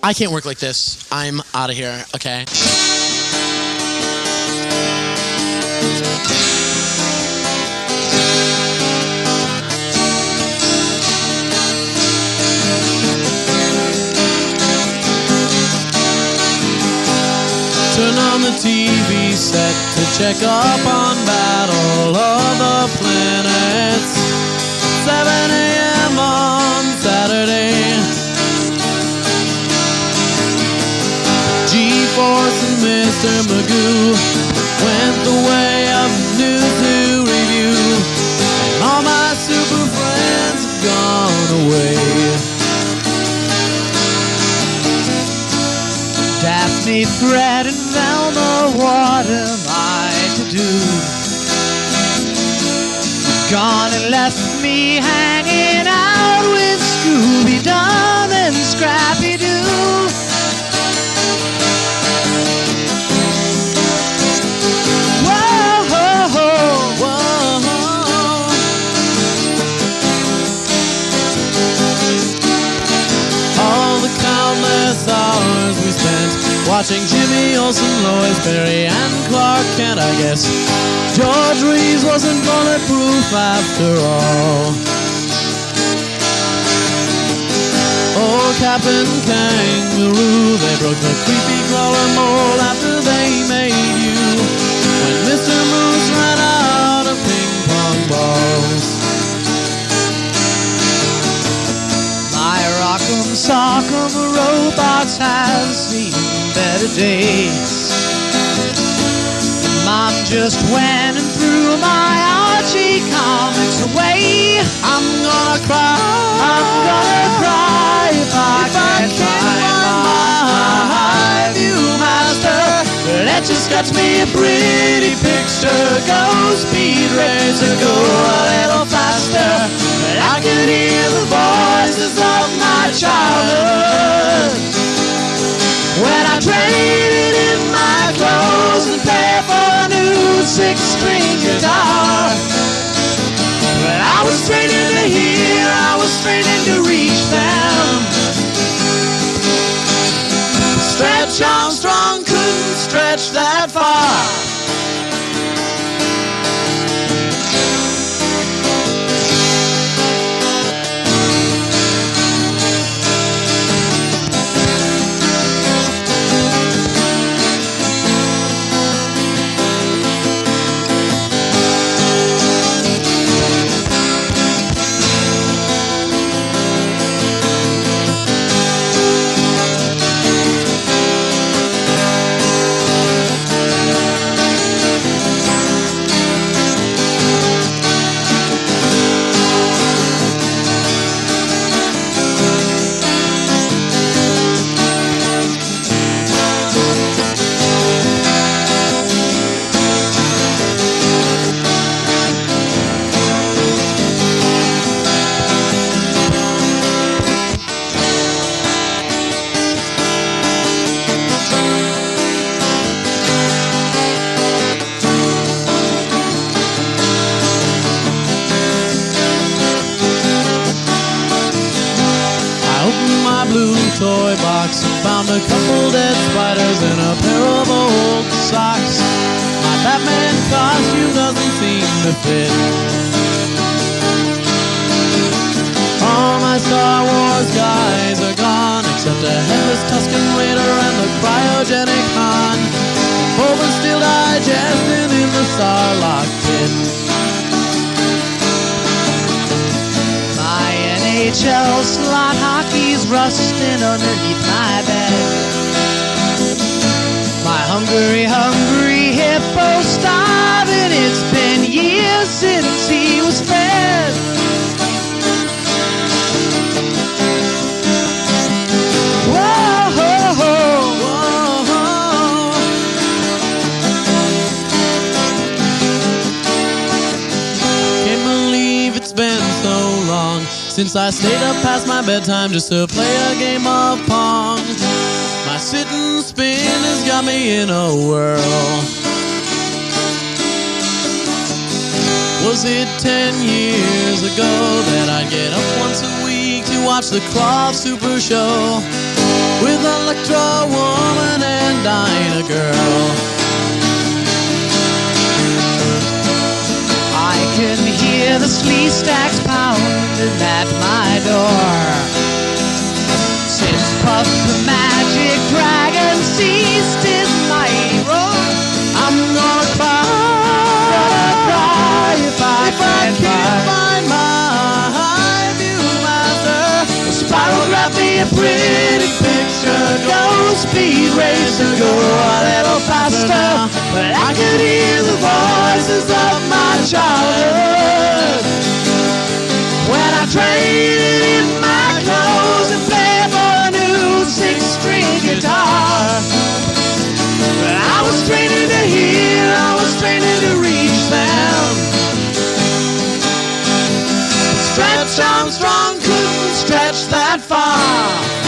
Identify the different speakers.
Speaker 1: I can't work like this. I'm out of here, okay? Turn on the TV set to check up on Battle of the Planets. 7 a.m. on Saturday. G-Force and Mr. Magoo went the way of news to review, and all my super friends have gone away. Daphne, Fred, and Velma, what am I to do? Gone and left me hanging out with Scooby-Doo and Scrappy-Doo. Hours we spent watching Jimmy Olsen, Lois Perry, and Clark Kent. I guess George Reeves wasn't bulletproof after all. Oh, Captain Kangaroo, they broke the creepy crawler mold after they made you, when Mr. Moose ran out of ping pong balls. Rock'em sock'em robots has seen better days. Mom just went and threw my Archie comics away. I'm gonna cry if I can't find my Viewmaster. That just got me a pretty picture. Go Speed Racer, go a little faster. But I can hear the voices of my childhood when I traded in my clothes and paid for a new 6-string guitar. But I was training to hear, I was training to reach them. Stretch Armstrong couldn't stretch that far. Toy box and found a couple dead spiders and a pair of old socks. My Batman costume doesn't seem to fit. All my Star Wars guys are gone, except a headless Tusken Raider and the cryogenic Han. Boba still digesting in the Sarlacc pit. NHL slot hockey's rusting underneath my bed. My hungry, hungry hippo starving. It's been years since he was fed. Whoa, whoa, whoa. Can't believe it's been so long since I stayed up past my bedtime just to play a game of Pong. My sit and spin has got me in a whirl. Was it 10 years ago that I'd get up once a week to watch the Croft Super Show? with Electra woman and Dinah girl. I can hear the slee stacks pounding at my door. Since Puff the Magic Dragon ceased his mighty roar, I'm gonna cry if I can't find my Viewmaster. Spirograph me a pretty picture, go speed racer, go a little faster. But I could hear the voices of my childhood when I traded in my clothes and played for a new six-string guitar. I was training to hear, I was training to reach them. Stretch Armstrong couldn't stretch that far.